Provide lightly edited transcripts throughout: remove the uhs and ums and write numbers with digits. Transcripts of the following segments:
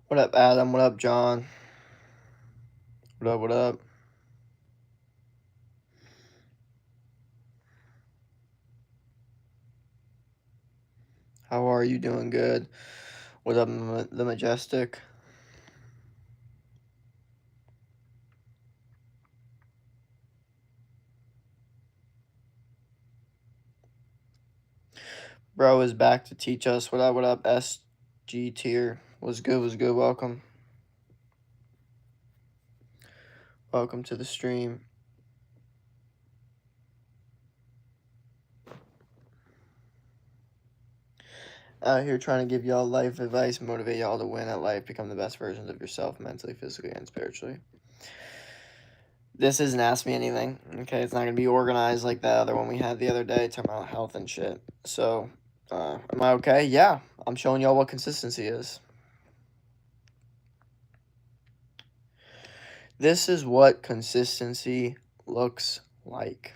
What up, Adam? What up, John? What up, what up? How are you? Doing good? What up, the Majestic? Bro is back to teach us. What up, SG tier? Was good, was good. Welcome. Welcome to the stream. Out here trying to give y'all life advice, motivate y'all to win at life, become the best versions of yourself mentally, physically, and spiritually. This isn't Ask Me Anything, okay? It's not going to be organized like that other one we had the other day, talking about health and shit. So, am I okay? Yeah. I'm showing y'all what consistency is. This is what consistency looks like.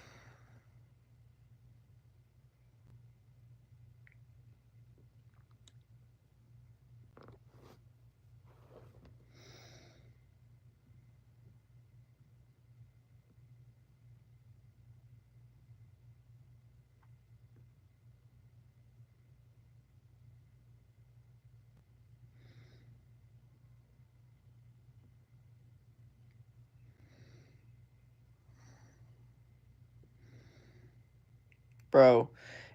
Bro,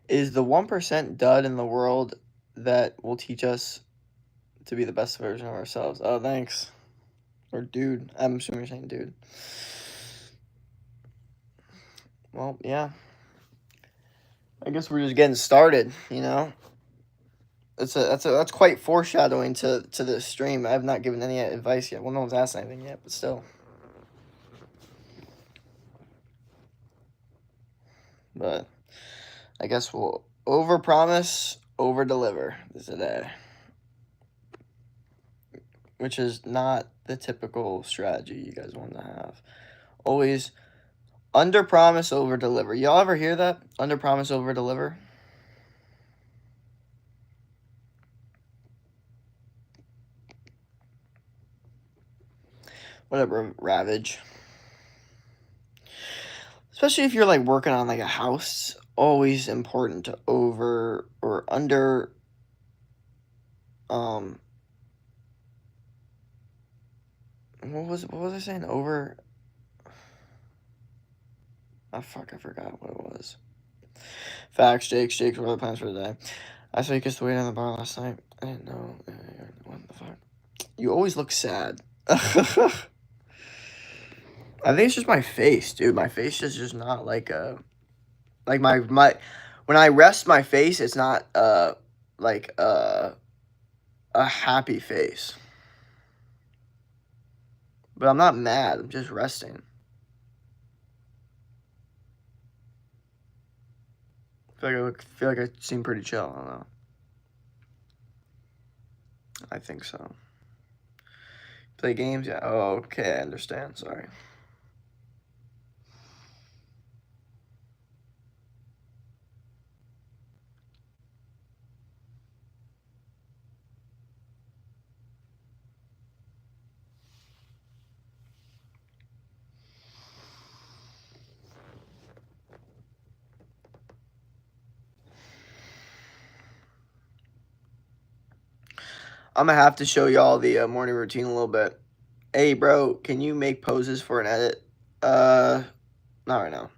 is the 1% dud in the world that will teach us to be the best version of ourselves? Oh, thanks. Or dude. I'm assuming you're saying dude. Well, yeah. I guess we're just getting started, you know? That's quite foreshadowing to this stream. I have not given any advice yet. Well, no one's asked anything yet, but still. But I guess we'll overpromise, overdeliver today, which is not the typical strategy you guys want to have. Always underpromise, overdeliver. Y'all ever hear that? Underpromise, overdeliver. Whatever, Ravage. Especially if you're like working on like a house, always important to over or under what was I saying? Over I forgot what it was. Facts, Jake's, what are the plans for the day? I saw you kissed the waiter in the bar last night. I didn't know. What the fuck? You always look sad. I think it's just my face, dude. My face is just not like like my when I rest my face, it's not like a happy face. But I'm not mad. I'm just resting. Feel like I seem pretty chill. I don't know. I think so. Play games? Yeah. Oh, okay. I understand. Sorry. I'm gonna have to show y'all the morning routine a little bit. Hey, bro, can you make poses for an edit? Not right now.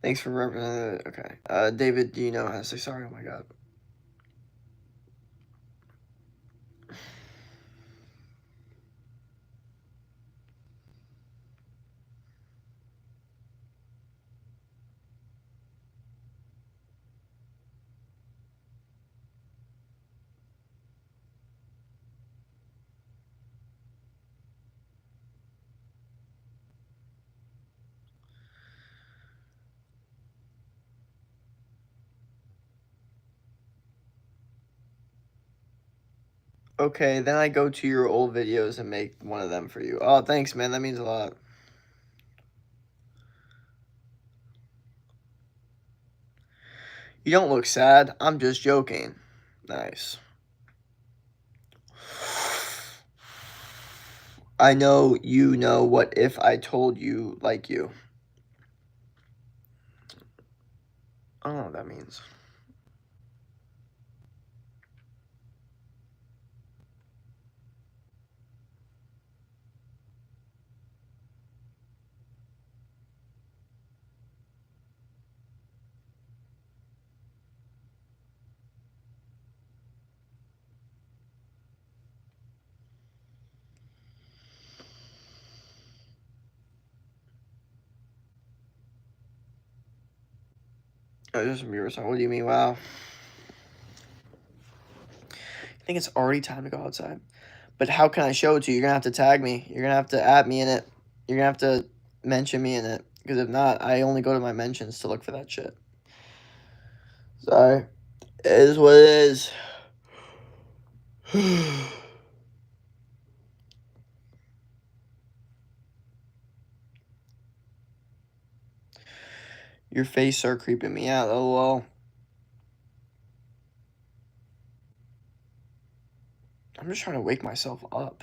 Thanks for representing. Okay. David, do you know how to say sorry? Oh my god. Okay, then I go to your old videos and make one of them for you. Oh, thanks, man. That means a lot. You don't look sad. I'm just joking. Nice. I know you know what if I told you like you. I don't know what that means. Oh, Justin Bieber song. What do you mean? Wow. I think it's already time to go outside. But how can I show it to you? You're gonna have to tag me. You're gonna have to at me in it. You're gonna have to mention me in it. Because if not, I only go to my mentions to look for that shit. Sorry. It is what it is. Your face are creeping me out. Oh well. I'm just trying to wake myself up.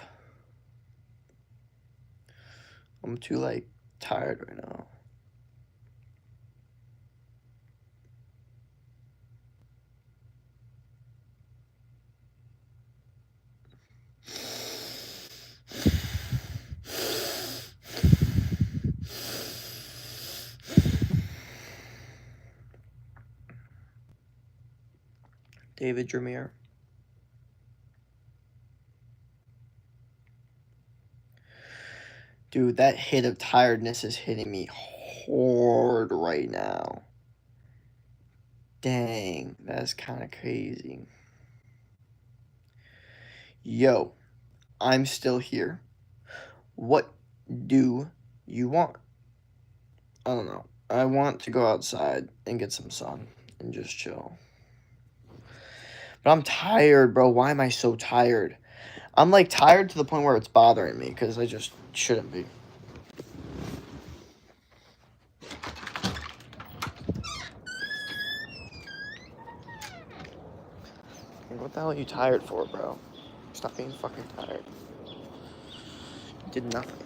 I'm too like tired right now. David Dramier. Dude, that hit of tiredness is hitting me hard right now. Dang, that's kind of crazy. Yo, I'm still here. What do you want? I don't know. I want to go outside and get some sun and just chill. But I'm tired, bro. Why am I so tired? I'm like tired to the point where it's bothering me because I just shouldn't be. What the hell are you tired for, bro? Stop being fucking tired. You did nothing.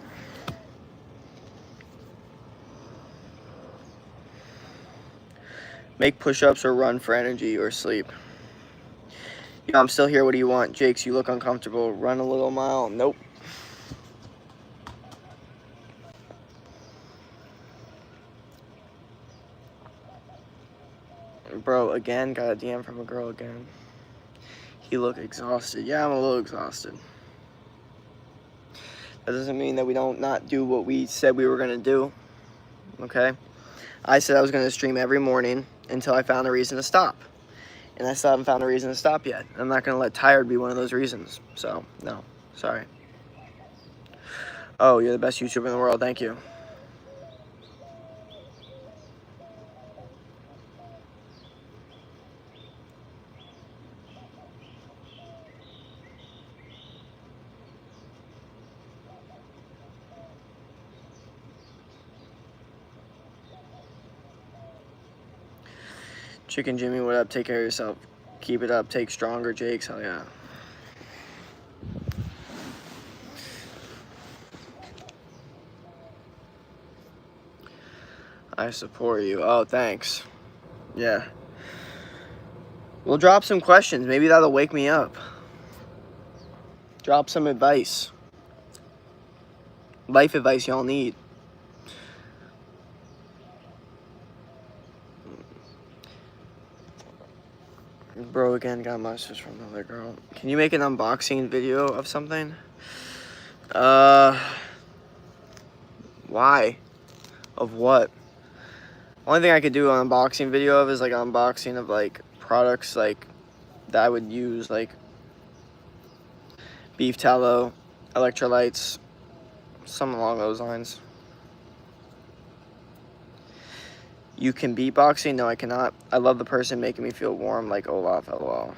Make push-ups or run for energy or sleep. Yeah, I'm still here. What do you want? Jakes, you look uncomfortable. Run a little mile. Nope. Bro, again, got a DM from a girl again. He looked exhausted. Yeah, I'm a little exhausted. That doesn't mean that we don't not do what we said we were going to do. Okay? I said I was going to stream every morning until I found a reason to stop. And I still haven't found a reason to stop yet. I'm not going to let tired be one of those reasons. So, no. Sorry. Oh, you're the best YouTuber in the world. Thank you. Chicken Jimmy, what up? Take care of yourself. Keep it up. Take stronger, Jakes. Hell yeah. I support you. Oh, thanks. Yeah. We'll drop some questions. Maybe that'll wake me up. Drop some advice. Life advice y'all need. Bro, again, got a message from another girl. Can you make an unboxing video of something? Why? Of what? Only thing I could do an unboxing video of is like unboxing of like products like that I would use, like beef tallow, electrolytes, something along those lines. You can beatboxing? No, I cannot. I love the person making me feel warm like Olaf, lol.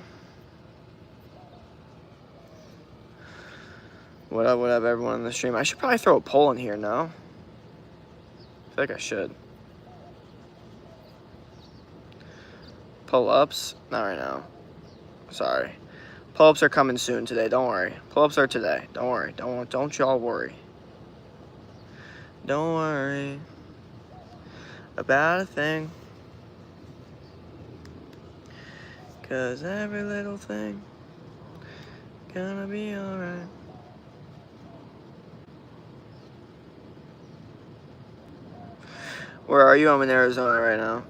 What up, everyone in the stream? I should probably throw a poll in here, no? I feel like I should. Pull-ups? Not right now. Sorry. Pull-ups are coming soon today. Don't worry. Pull-ups are today. Don't worry. Don't y'all worry. Don't worry about a thing. 'Cause every little thing gonna be alright. Where are you? I'm in Arizona right now.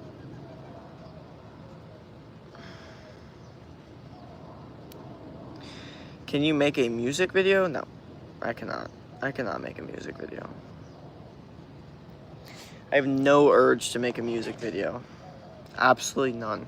Can you make a music video? No, I cannot. I cannot make a music video. I have no urge to make a music video. Absolutely none.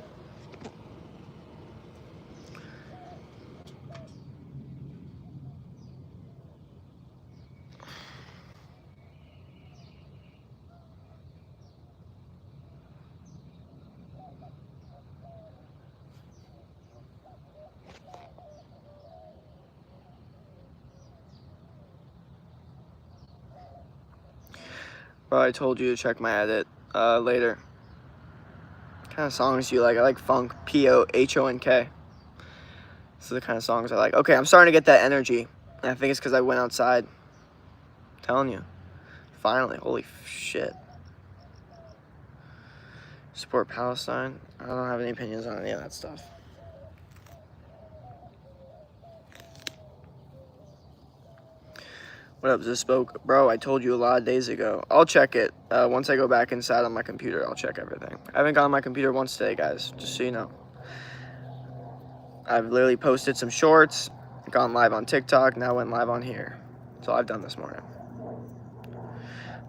Bro, I told you to check my edit later. What kind of songs do you like? I like funk. P-O-H-O-N-K. These are the kind of songs I like. Okay, I'm starting to get that energy. And I think it's because I went outside. I'm telling you. Finally. Holy shit. Support Palestine. I don't have any opinions on any of that stuff. What up, Zispoke? Bro, I told you a lot of days ago. I'll check it. Once I go back inside on my computer, I'll check everything. I haven't gone on my computer once today, guys. Just so you know. I've literally posted some shorts, gone live on TikTok, now went live on here. That's all I've done this morning.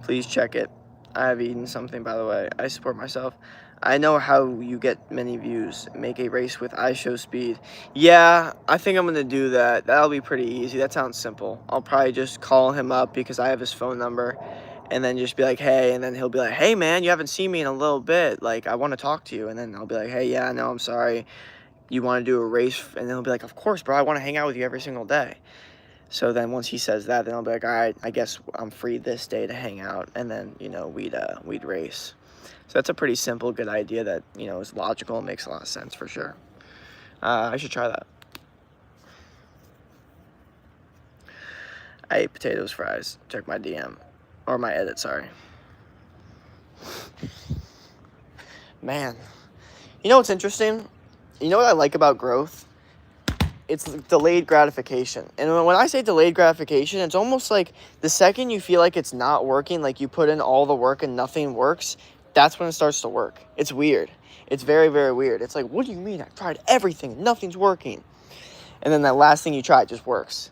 Please check it. I have eaten something, by the way. I support myself. I know how you get many views. Make a race with iShowSpeed. Yeah, I think I'm going to do that. That'll be pretty easy. That sounds simple. I'll probably just call him up because I have his phone number and then just be like, hey, and then he'll be like, hey, man, you haven't seen me in a little bit. Like, I want to talk to you. And then I'll be like, hey, yeah, no, I'm sorry. You want to do a race? And then he'll be like, of course, bro. I want to hang out with you every single day. So then once he says that, then I'll be like, all right, I guess I'm free this day to hang out. And then, you know, we'd race. So that's a pretty simple, good idea that, you know, is logical and makes a lot of sense for sure. I should try that. I ate potatoes, fries. Check my DM. Or my edit, sorry. Man. You know what's interesting? You know what I like about growth? It's delayed gratification. And when I say delayed gratification, it's almost like the second you feel like it's not working, like you put in all the work and nothing works, that's when it starts to work. It's weird. It's very, very weird. It's like, what do you mean? I've tried everything and nothing's working. And then that last thing you try just works.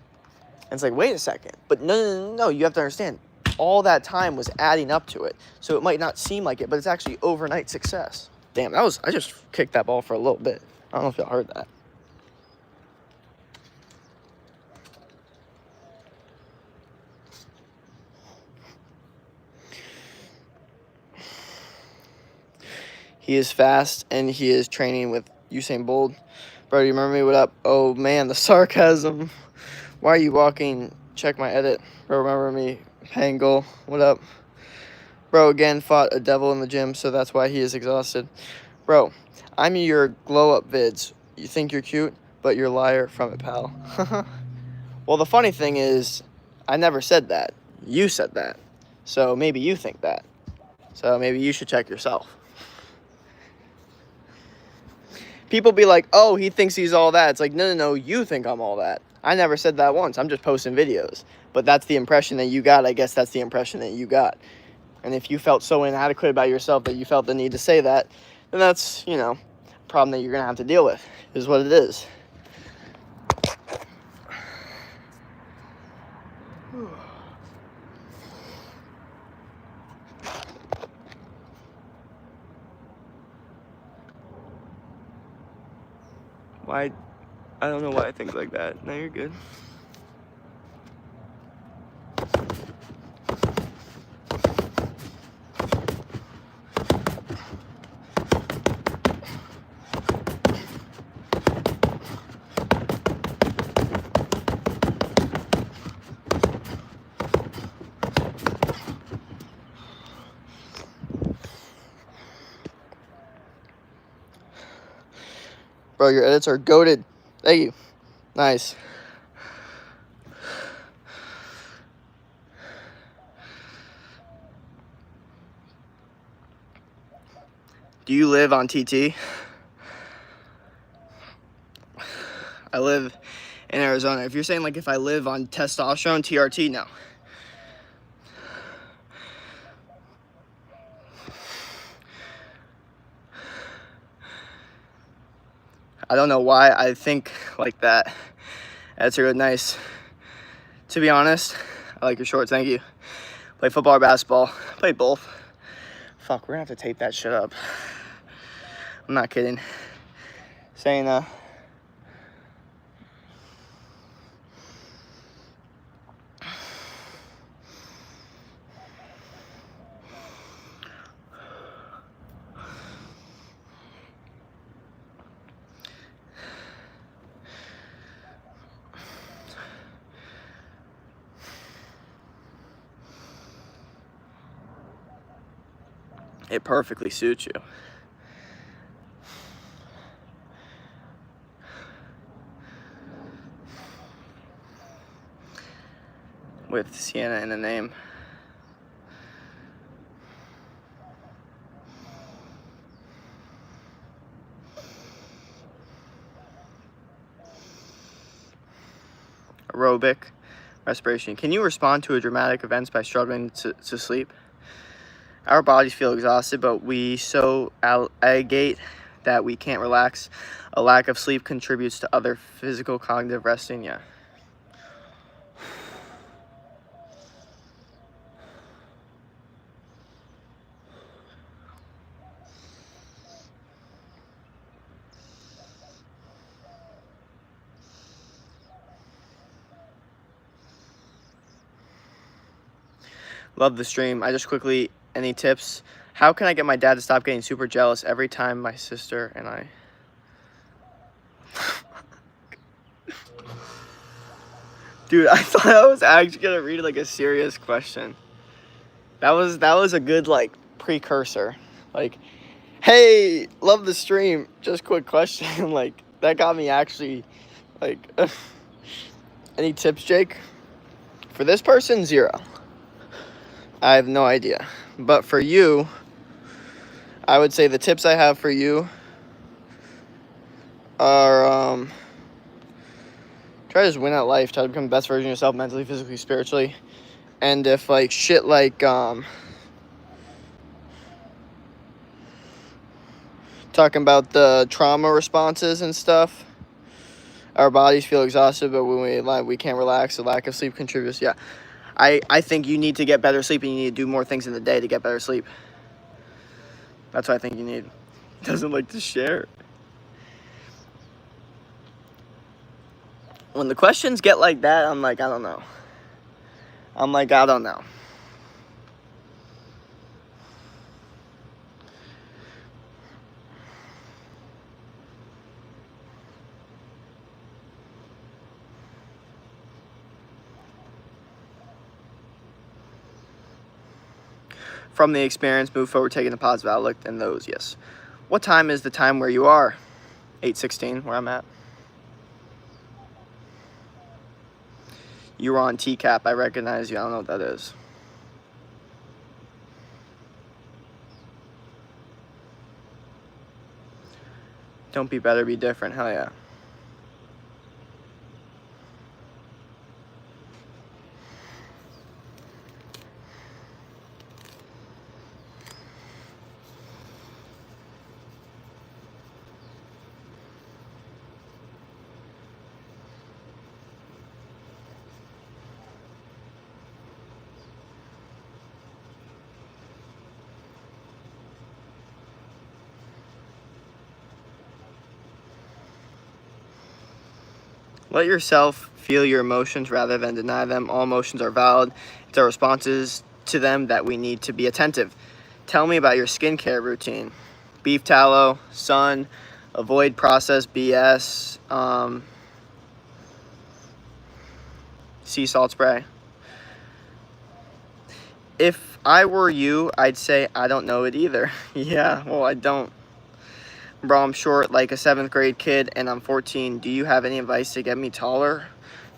And it's like, wait a second. But no. You have to understand, all that time was adding up to it. So it might not seem like it, but it's actually overnight success. Damn, I just kicked that ball for a little bit. I don't know if y'all heard that. He is fast, and he is training with Usain Bolt. Bro, do you remember me? What up? Oh, man, the sarcasm. Why are you walking? Check my edit. Bro, remember me? Pangle. What up? Bro, again, fought a devil in the gym, so that's why he is exhausted. Bro, I'm your glow-up vids. You think you're cute, but you're a liar from it, pal. Well, the funny thing is, I never said that. You said that. So maybe you think that. So maybe you should check yourself. People be like, oh, he thinks he's all that. It's like, no, you think I'm all that. I never said that once. I'm just posting videos. But that's the impression that you got. I guess that's the impression that you got. And if you felt so inadequate about yourself that you felt the need to say that, then that's, you know, a problem that you're going to have to deal with, is what it is. Why? I don't know why I think like that. No, you're good. Bro, your edits are goated. Thank you. Nice. Do you live on TT? I live in Arizona. If you're saying like if I live on testosterone, TRT, no. I don't know why I think like that. That's a good nice. To be honest, I like your shorts, thank you. Play football or basketball? Play both. Fuck, we're gonna have to tape that shit up. I'm not kidding. Saying it perfectly suits you. With Sienna in the name. Aerobic respiration. Can you respond to a dramatic events by struggling to sleep? Our bodies feel exhausted, but we so aggregate that we can't relax. A lack of sleep contributes to other physical cognitive resting. Yeah. Love the stream. I just quickly, any tips? How can I get my dad to stop getting super jealous every time my sister and I... Dude, I thought I was actually gonna read like a serious question. That was a good like precursor. Like, hey, love the stream. Just quick question. Like, that got me actually like any tips, Jake? For this person, 0. I have no idea. But for you, I would say the tips I have for you are try to just win at life, try to become the best version of yourself mentally, physically, spiritually. And if like shit like talking about the trauma responses and stuff, our bodies feel exhausted, but when we can't relax, the lack of sleep contributes. Yeah. I think you need to get better sleep, and you need to do more things in the day to get better sleep. That's what I think you need. Doesn't like to share. When the questions get like that, I'm like, I don't know. I don't know. From the experience, move forward, taking a positive outlook, and those, yes. What time is the time where you are? 8:16, where I'm at. You were on TCAP. I recognize you. I don't know what that is. Don't be better, be different. Hell yeah. Let yourself feel your emotions rather than deny them. All emotions are valid. It's our responses to them that we need to be attentive. Tell me about your skincare routine. Beef tallow, sun, avoid processed BS, sea salt spray. If I were you, I'd say I don't know it either. Yeah, well, I don't. Bro, I'm short like a 7th grade kid, and I'm 14. Do you have any advice to get me taller?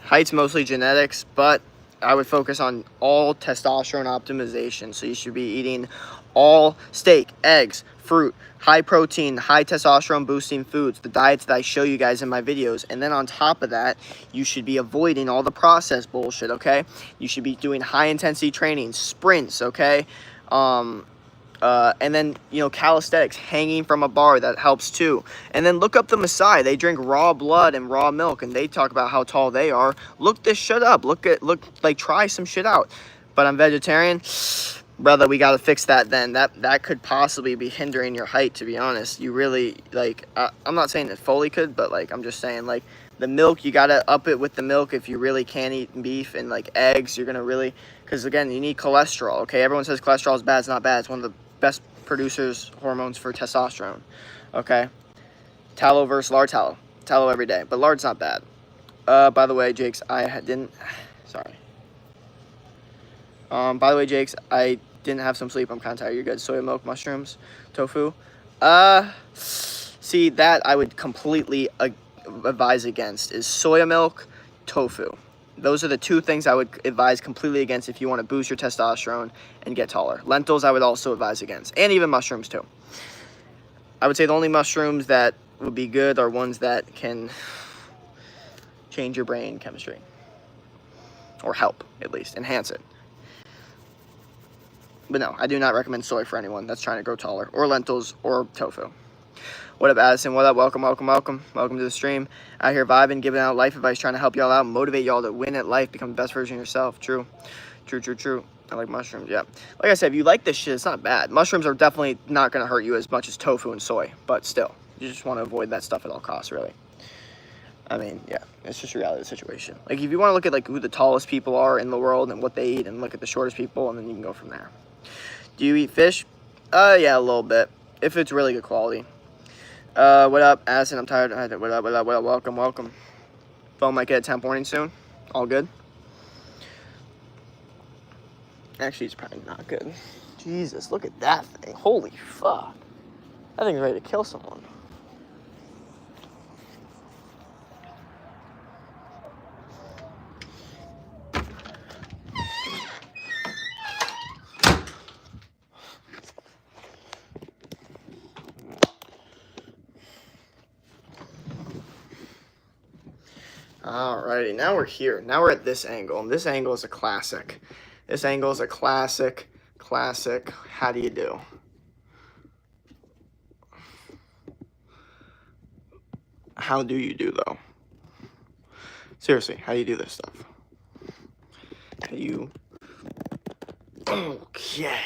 Height's mostly genetics, but I would focus on all testosterone optimization. So you should be eating all steak, eggs, fruit, high protein, high testosterone boosting foods, the diets that I show you guys in my videos. And then on top of that, you should be avoiding all the processed bullshit, okay? You should be doing high intensity training, sprints, okay? And then, you know, calisthenics, hanging from a bar, that helps too. And then look up the Maasai. They drink raw blood and raw milk, and they talk about how tall they are. Look this shit up. Try some shit out. But I'm vegetarian. Brother, we got to fix that then. That could possibly be hindering your height, to be honest. You really, like, I'm not saying that Foley could, but, like, I'm just saying, like, the milk, you got to up it with the milk if you really can't eat beef, and, like, eggs, you're going to really, because, again, you need cholesterol, okay? Everyone says cholesterol is bad. It's not bad. It's one of the best producers hormones for testosterone, okay? Tallow versus lard. Tallow every day, but lard's not bad. By the way, Jakes, sorry. By the way, Jakes, I didn't have some sleep. I'm kind of tired. You're good. Soy milk, mushrooms, tofu. See, that I would completely advise against is soya milk, tofu. Those are the two things I would advise completely against if you want to boost your testosterone and get taller. Lentils I would also advise against, and even mushrooms too. I would say the only mushrooms that would be good are ones that can change your brain chemistry, or help, at least, enhance it. But no, I do not recommend soy for anyone that's trying to grow taller, or lentils, or tofu. What up, Addison? What up? Welcome to the stream. Out here vibing, giving out life advice, trying to help y'all out, motivate y'all to win at life, become the best version of yourself. True. I like mushrooms, yeah. Like I said, if you like this shit, it's not bad. Mushrooms are definitely not going to hurt you as much as tofu and soy, but still, you just want to avoid that stuff at all costs, really. I mean, yeah, it's just reality of the situation. Like, if you want to look at, like, who the tallest people are in the world and what they eat, and look at the shortest people, and then you can go from there. Do you eat fish? Yeah, a little bit, if it's really good quality. What up, Addison? I'm tired. What up? Welcome. Phone might get a temp warning soon. All good? Actually, it's probably not good. Jesus, look at that thing. Holy fuck. That thing's ready to kill someone. Alrighty, now we're here. Now we're at this angle, and this angle is a classic. This angle is a classic. How do you do? How do you do, though? Seriously, how do you do this stuff? How do you... Okay,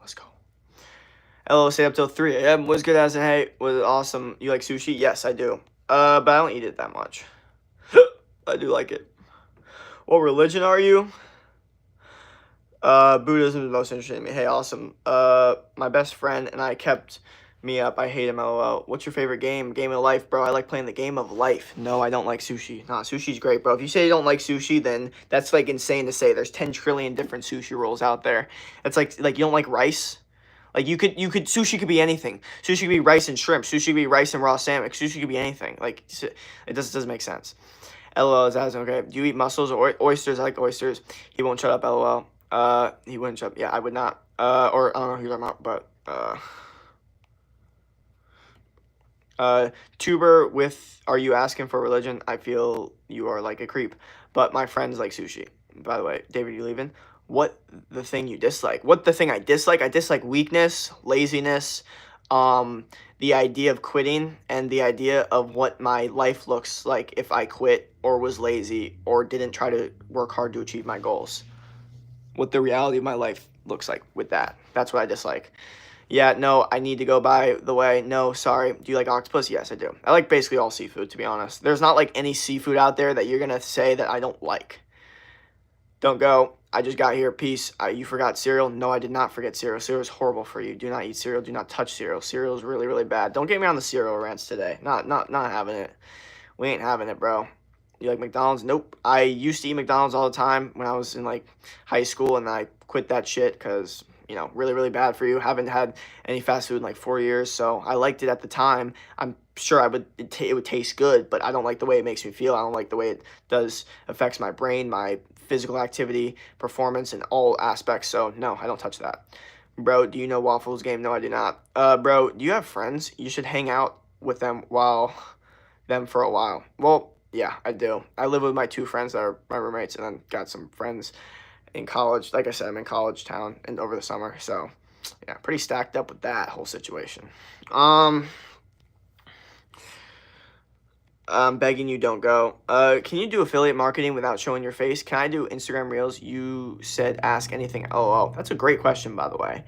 let's go. Hello, stay up till 3 a.m. Was good as a hey. Was awesome. You like sushi? Yes, I do. But I don't eat it that much. I do like it. What religion are you? Buddhism is the most interesting to me. Hey, awesome. My best friend and I kept me up. I hate him, LOL. What's your favorite game? Game of life, bro. I like playing the game of life. No, I don't like sushi. Nah, sushi's great, bro. If you say you don't like sushi, then that's, like, insane to say. There's 10 trillion different sushi rolls out there. It's like you don't like rice? Like, sushi could be anything. Sushi could be rice and shrimp. Sushi could be rice and raw salmon. Sushi could be anything. Like, it doesn't make sense. LOL is as okay. Do you eat mussels or oysters? I like oysters. He won't shut up, LOL. He wouldn't shut up. Yeah, I would not. Or I don't know who you're talking about, but, Tuber with, are you asking for religion? I feel you are like a creep. But my friends like sushi. By the way, David, you leaving? What the thing you dislike? What the thing I dislike? I dislike weakness, laziness, the idea of quitting, and the idea of what my life looks like if I quit or was lazy or didn't try to work hard to achieve my goals. What the reality of my life looks like with that. That's what I dislike. Yeah, no, I need to go, by the way. No, sorry. Do you like octopus? Yes, I do. I like basically all seafood, to be honest. There's not, like, any seafood out there that you're going to say that I don't like. Don't go. I just got here. Peace. You forgot cereal? No, I did not forget cereal. Cereal is horrible for you. Do not eat cereal. Do not touch cereal. Cereal is really, really bad. Don't get me on the cereal rants today. Not having it. We ain't having it, bro. You like McDonald's? Nope. I used to eat McDonald's all the time when I was in, like, high school, and I quit that shit because you know, really, really bad for you. Haven't had any fast food in like 4 years, so I liked it at the time. I'm sure it would taste good, but I don't like the way it makes me feel. I don't like the way it affects my brain, my physical activity, performance, and all aspects. So no, I don't touch that. Bro, do you know Waffles Game? No, I do not. Bro, do you have friends? You should hang out with them for a while. Well, yeah, I do. I live with my 2 friends that are my roommates, and then got some friends in college. Like I said, I'm in college town and over the summer, so yeah, pretty stacked up with that whole situation. I'm begging you, don't go. Can you do affiliate marketing without showing your face? Can I do Instagram Reels? You said ask anything. Oh, that's a great question, by the way.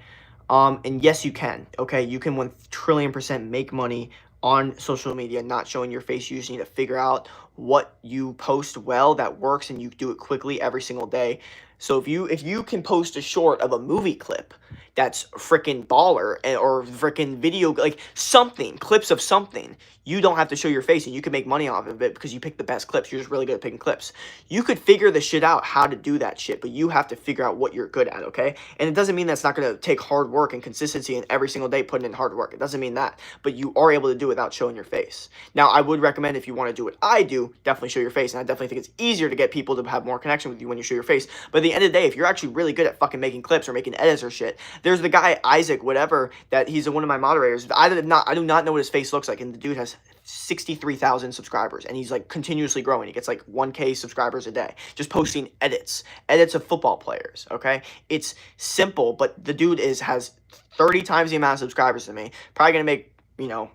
And yes, you can. Okay, you can 1,000,000,000,000% make money on social media, not showing your face. You just need to figure out what you post well that works, and you do it quickly every single day. So if you can post a short of a movie clip that's freaking baller, or freaking video, like something, clips of something, you don't have to show your face, and you can make money off of it because you pick the best clips. You're just really good at picking clips. You could figure the shit out how to do that shit, but you have to figure out what you're good at, okay? And it doesn't mean that's not going to take hard work and consistency and every single day putting in hard work. It doesn't mean that, but you are able to do it without showing your face. Now, I would recommend, if you want to do what I do, definitely show your face, and I definitely think it's easier to get people to have more connection with you when you show your face. But at the end of the day, if you're actually really good at fucking making clips or making edits or shit, there's the guy Isaac, whatever, that he's one of my moderators. I do not know what his face looks like, and the dude has 63,000 subscribers, and he's like continuously growing. He gets like 1K subscribers a day, just posting edits of football players. Okay, it's simple, but the dude has 30 times the amount of subscribers than me. Probably gonna make, you know,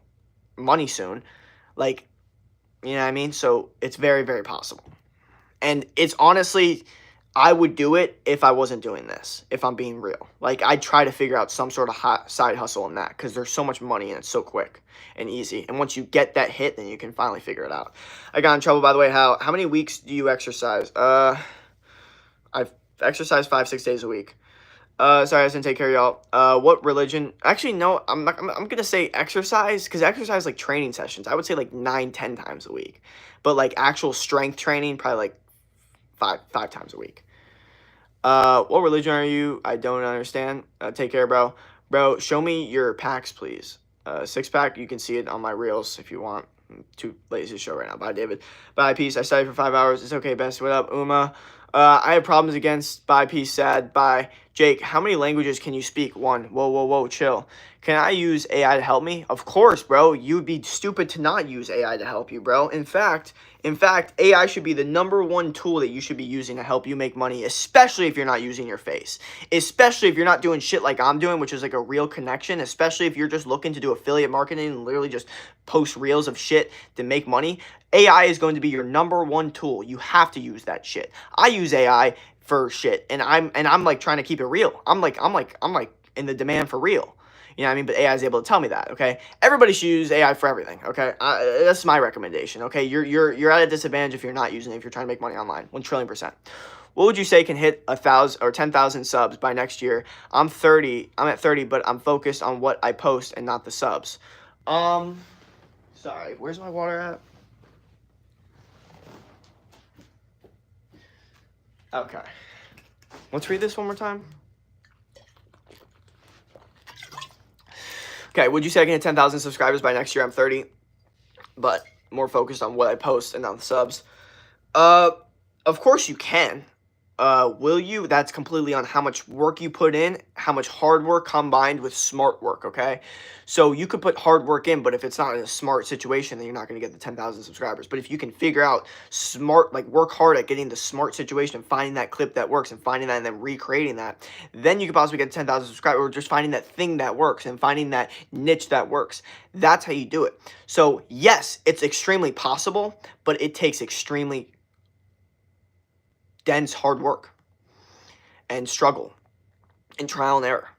money soon, like, you know what I mean. So it's very, very possible, and it's honestly, I would do it if I wasn't doing this, if I'm being real. Like, I'd try to figure out some sort of side hustle in that, because there's so much money and it's so quick and easy. And once you get that hit, then you can finally figure it out. I got in trouble, by the way. How many weeks do you exercise? I've exercised 5-6 days a week. Sorry, I didn't take care of y'all. What religion? Actually, no, I'm gonna say exercise, because exercise, like training sessions, I would say like 9-10 times a week. But like actual strength training, probably like five times a week. What religion are you? I don't understand. Take care, bro. Bro, show me your packs, please. 6-pack, you can see it on my reels if you want. I'm too lazy to show right now. Bye, David. Bye, peace. I studied for 5 hours. It's okay, best. What up, Uma? I have problems against. Bye, peace, sad. Bye. Jake, how many languages can you speak? 1. Whoa, chill. Can I use AI to help me? Of course, bro. You'd be stupid to not use AI to help you, bro. In fact, AI should be the #1 tool that you should be using to help you make money, especially if you're not using your face. Especially if you're not doing shit like I'm doing, which is like a real connection. Especially if you're just looking to do affiliate marketing and literally just post reels of shit to make money. AI is going to be your #1 tool. You have to use that shit. I use AI for shit, and I'm like trying to keep it real. I'm like in the demand for real. You know what I mean? But AI is able to tell me that, okay? Everybody should use AI for everything, okay? That's my recommendation, okay? You're at a disadvantage if you're not using it, if you're trying to make money online, 1,000,000,000,000%. What would you say can hit 1,000 or 10,000 subs by next year? I'm at 30, but I'm focused on what I post and not the subs. Sorry, where's my water at? Okay. Let's read this one more time. Okay, would you say I can hit 10,000 subscribers by next year? I'm 30, but more focused on what I post and not the subs. Of course you can. Will you? That's completely on how much work you put in, how much hard work combined with smart work, okay? So you could put hard work in, but if it's not in a smart situation, then you're not going to get the 10,000 subscribers. But if you can figure out smart, like work hard at getting the smart situation and finding that clip that works and finding that and then recreating that, then you could possibly get 10,000 subscribers, or just finding that thing that works and finding that niche that works. That's how you do it. So yes, it's extremely possible, but it takes extremely dense hard work and struggle and trial and error.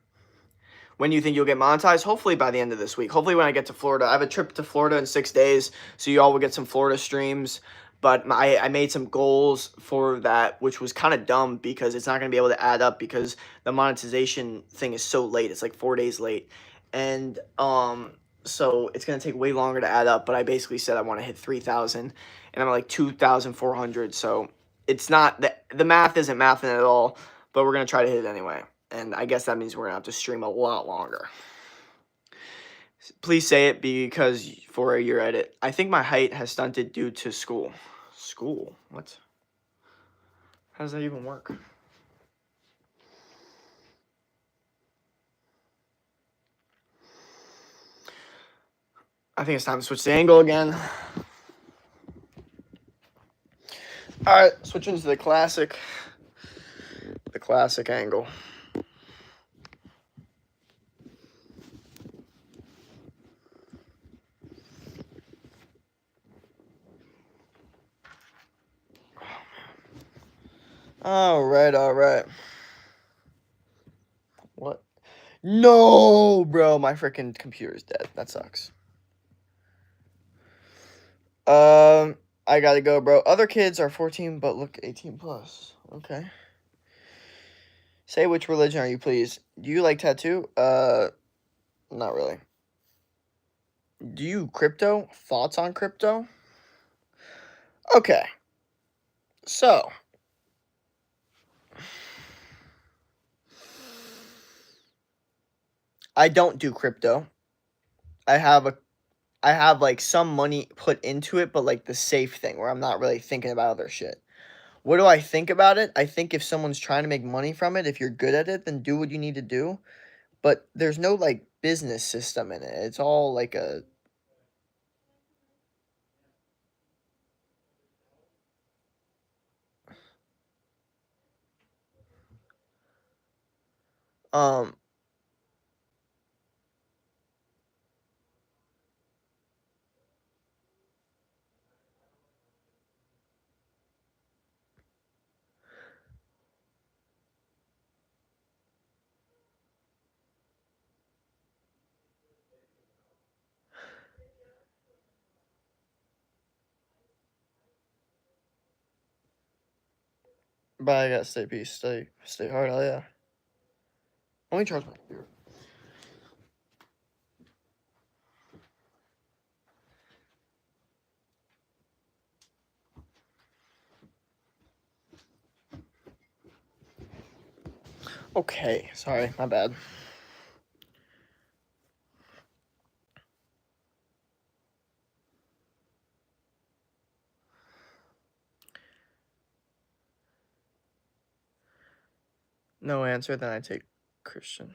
When do you think you'll get monetized? Hopefully by the end of this week. Hopefully when I get to Florida. I have a trip to Florida in 6 days, so you all will get some Florida streams. But I made some goals for that, which was kind of dumb because it's not going to be able to add up because the monetization thing is so late. It's like 4 days late. And so it's going to take way longer to add up. But I basically said I want to hit 3,000, and I'm at like 2,400. So it's not, the math isn't mathing at all, but we're going to try to hit it anyway. And I guess that means we're going to have to stream a lot longer. Please say it because for your edit. I think my height has stunted due to school. School? What? How does that even work? I think it's time to switch the angle again. Alright, switching to the classic angle. Alright. What? No, bro, my freaking computer's dead. That sucks. I gotta go, bro. Other kids are 14, but look 18 plus. Okay. Say which religion are you, please? Do you like tattoo? Not really. Do you crypto? Thoughts on crypto? Okay. So. I don't do crypto. I have like some money put into it, but like the safe thing where I'm not really thinking about other shit. What do I think about it? I think if someone's trying to make money from it, if you're good at it, then do what you need to do. But there's no like business system in it. It's all like a but I gotta stay peace, stay hard, hell yeah. Let me charge my computer. Okay, sorry, my bad. No answer, then I take Christian.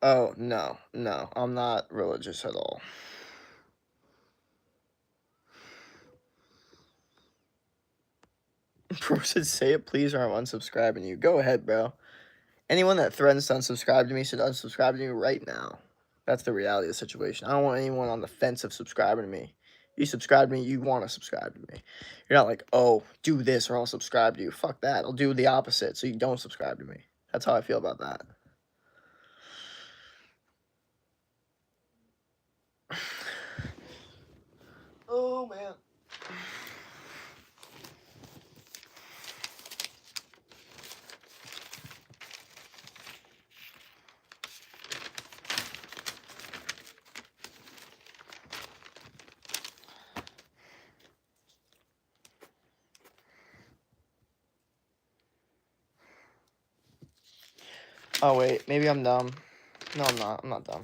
Oh, no, I'm not religious at all. Bro said, say it please or I'm unsubscribing you. Go ahead, bro. Anyone that threatens to unsubscribe to me should unsubscribe to me right now. That's the reality of the situation. I don't want anyone on the fence of subscribing to me. You subscribe to me, you want to subscribe to me. You're not like, oh, do this or I'll subscribe to you. Fuck that. I'll do the opposite so you don't subscribe to me. That's how I feel about that. Oh, man. Oh, wait. Maybe I'm dumb. No, I'm not. I'm not dumb.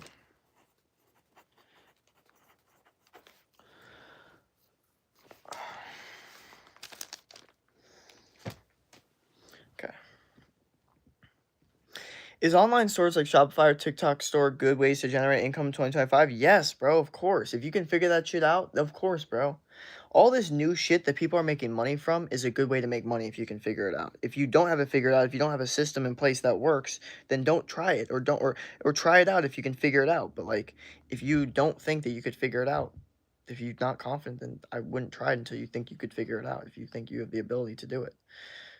Okay. Is online stores like Shopify or TikTok store good ways to generate income in 2025? Yes, bro, of course. If you can figure that shit out, of course, bro. All this new shit that people are making money from is a good way to make money if you can figure it out. If you don't have it figured out, if you don't have a system in place that works, then don't try it or try it out if you can figure it out. But like if you don't think that you could figure it out, if you're not confident, then I wouldn't try it until you think you could figure it out, if you think you have the ability to do it.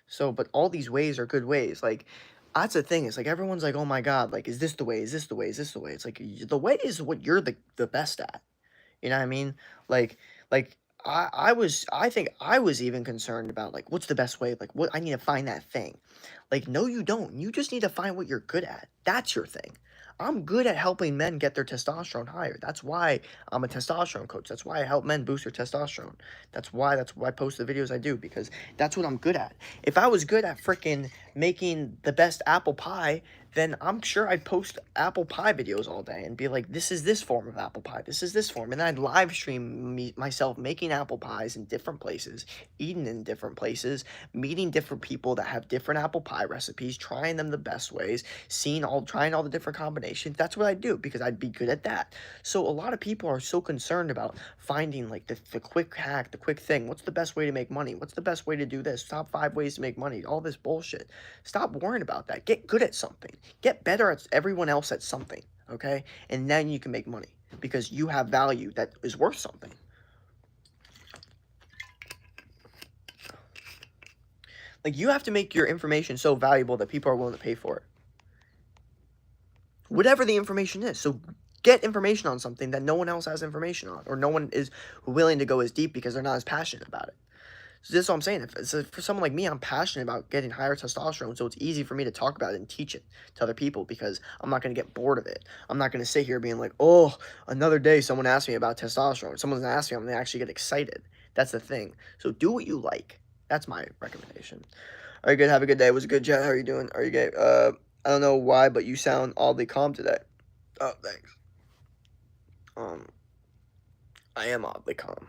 So, but all these ways are good ways. Like that's the thing. It's like everyone's like, "Oh my god, like is this the way? Is this the way? Is this the way?" It's like the way is what you're the best at. You know what I mean? Like I think I was even concerned about like what's the best way? Like what I need to find that thing. Like no you don't. You just need to find what you're good at. That's your thing. I'm good at helping men get their testosterone higher. That's why I'm a testosterone coach. That's why I help men boost their testosterone. That's why I post the videos I do, because that's what I'm good at. If I was good at freaking making the best apple pie, then I'm sure I'd post apple pie videos all day and be like, this is this form of apple pie, this is this form. And then I'd live stream myself making apple pies in different places, eating in different places, meeting different people that have different apple pie recipes, trying them the best ways, trying all the different combinations. That's what I do, because I'd be good at that. So a lot of people are so concerned about finding like the quick hack, the quick thing. What's the best way to make money? What's the best way to do this? Top 5 ways to make money. All this bullshit. Stop worrying about that. Get good at something. Get better at everyone else at something, okay? And then you can make money, because you have value that is worth something. Like, you have to make your information so valuable that people are willing to pay for it. Whatever the information is. So get information on something that no one else has information on, or no one is willing to go as deep because they're not as passionate about it. So this is what I'm saying. For someone like me, I'm passionate about getting higher testosterone, so it's easy for me to talk about it and teach it to other people, because I'm not going to get bored of it. I'm not going to sit here being like, oh, another day someone asked me about testosterone. Someone's going to ask me, I'm going to actually get excited. That's the thing. So do what you like. That's my recommendation. All right, good. Have a good day. It was a good chat. How are you doing? Are you gay? I don't know why, but you sound oddly calm today. Oh, thanks. I am oddly calm.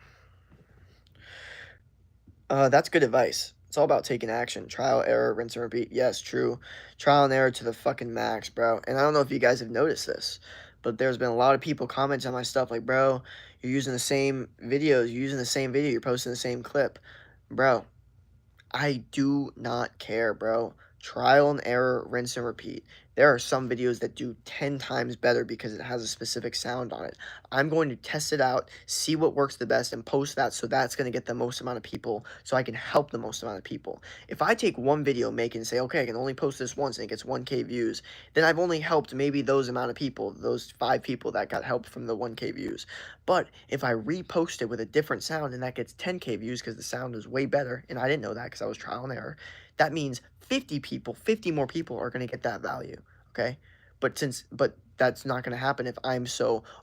That's good advice. It's all about taking action. Trial, error, rinse and repeat. Yes, true. Trial and error to the fucking max, bro. And I don't know if you guys have noticed this, but there's been a lot of people commenting on my stuff like, bro, you're using the same videos, you're using the same video, you're posting the same clip. Bro, I do not care, bro. Trial and error, rinse and repeat. There are some videos that do 10 times better because it has a specific sound on it. I'm going to test it out, see what works the best, and post that, so that's going to get the most amount of people, so I can help the most amount of people. If I take one video, make it, and say, okay, I can only post this once, and it gets 1K views, then I've only helped maybe those amount of people, those 5 people that got help from the 1K views. But if I repost it with a different sound and that gets 10K views because the sound is way better, and I didn't know that because I was trial and error, that means 50 more people are going to get that value, okay? But that's not going to happen if I'm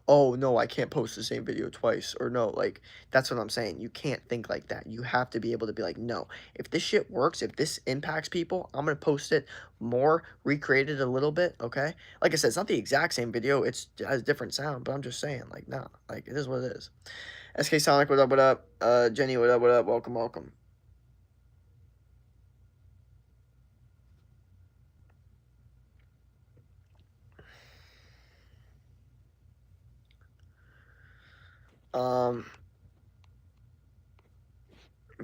oh, no, I can't post the same video twice, or no, like, that's what I'm saying. You can't think like that. You have to be able to be like, no, if this shit works, if this impacts people, I'm going to post it more, recreate it a little bit, okay? Like I said, it's not the exact same video. It has different sound, but I'm just saying, like, no, like, it is what it is. SK Sonic, what up, what up? Jenny, what up, welcome, welcome.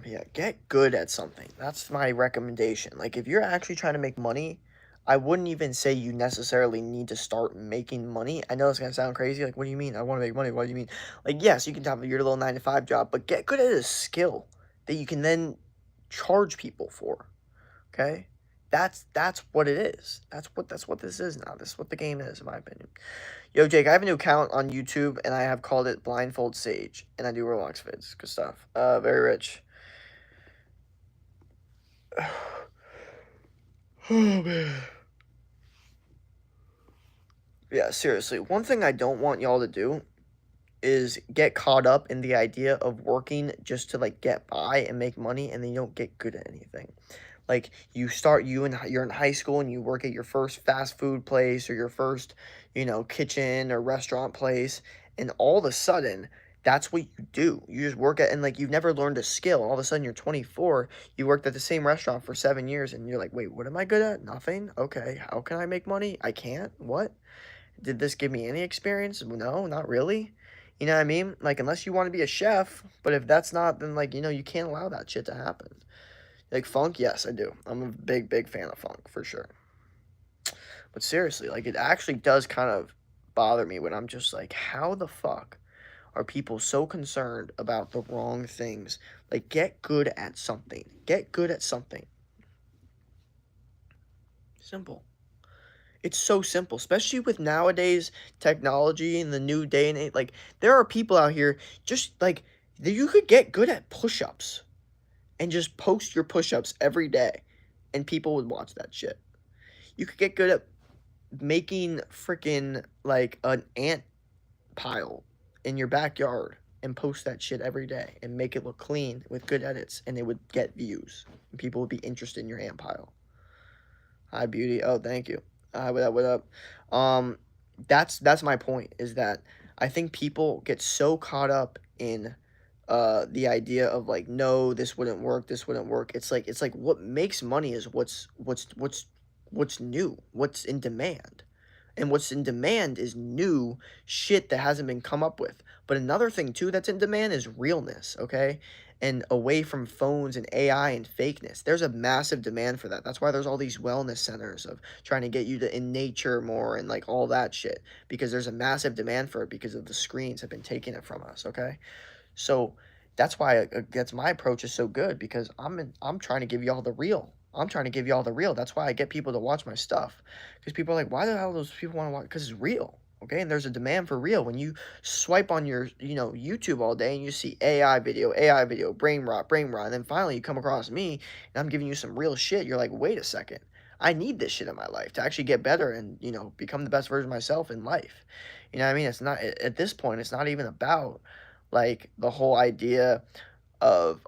Yeah, get good at something. That's my recommendation. Like, if you're actually trying to make money, I wouldn't even say you necessarily need to start making money. I know it's gonna sound crazy. Like, what do you mean? I want to make money. What do you mean? Like, yes, you can have your little 9-to-5 job, but get good at a skill that you can then charge people for. Okay? That's what it is. That's what this is now. This is what the game is, in my opinion. Yo, Jake, I have a new account on YouTube, and I have called it Blindfold Sage, and I do Roblox vids. Good stuff. Very rich. Oh, man. Yeah, seriously. One thing I don't want y'all to do is get caught up in the idea of working just to, like, get by and make money, and then you don't get good at anything. Like, you're in high school, and you work at your first fast food place, or your first, kitchen or restaurant place, and all of a sudden, that's what you do. You just work at, and, like, you've never learned a skill. All of a sudden, you're 24, you worked at the same restaurant for 7 years, and you're like, wait, what am I good at? Nothing? Okay, how can I make money? I can't? What? Did this give me any experience? No, not really. You know what I mean? Like, unless you want to be a chef, but if that's not, then, like, you can't allow that shit to happen. Like, funk? Yes, I do. I'm a big, big fan of funk, for sure. But seriously, like, it actually does kind of bother me when I'm just like, how the fuck are people so concerned about the wrong things? Like, get good at something. Get good at something. Simple. It's so simple, especially with nowadays technology and the new day and age. Like, there are people out here just, like, you could get good at push-ups and just post your push-ups every day, and people would watch that shit. You could get good at making freaking like an ant pile in your backyard and post that shit every day and make it look clean with good edits, and it would get views and people would be interested in your ant pile. Hi, beauty. Oh, thank you. Hi, what up? What up? Um, that's my point. Is that I think people get so caught up in the idea of like, no, this wouldn't work. This wouldn't work. It's like what makes money is what's new, what's in demand. And what's in demand is new shit that hasn't been come up with. But another thing too that's in demand is realness, okay? And away from phones and AI and fakeness. There's a massive demand for that. That's why there's all these wellness centers of trying to get you to in nature more and like all that shit. Because there's a massive demand for it because of the screens have been taking it from us, okay? So that's why that's my approach is so good because I'm trying to give y'all the real. I'm trying to give y'all the real. That's why I get people to watch my stuff because people are like, why the hell do those people want to watch? Because it's real. Okay, and there's a demand for real. When you swipe on your, YouTube all day and you see AI video, brain rot, and then finally you come across me and I'm giving you some real shit. You're like, wait a second, I need this shit in my life to actually get better and become the best version of myself in life. You know what I mean? It's not at this point. It's not even about like the whole idea of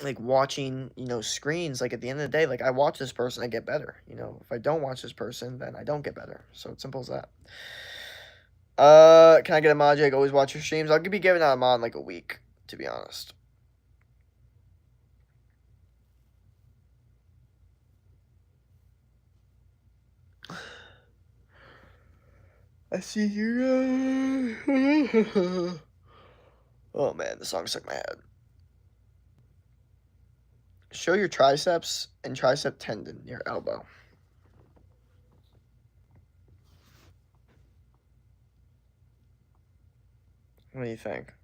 like watching screens. Like at the end of the day, like I watch this person, I get better. If I don't watch this person, then I don't get better. So it's simple as that. Can I get a mod? Jake, always watch your streams. I'll be giving out a mod in like a week, to be honest. I see you. Oh man, the song stuck in my head. Show your triceps and tricep tendon near elbow. What do you think?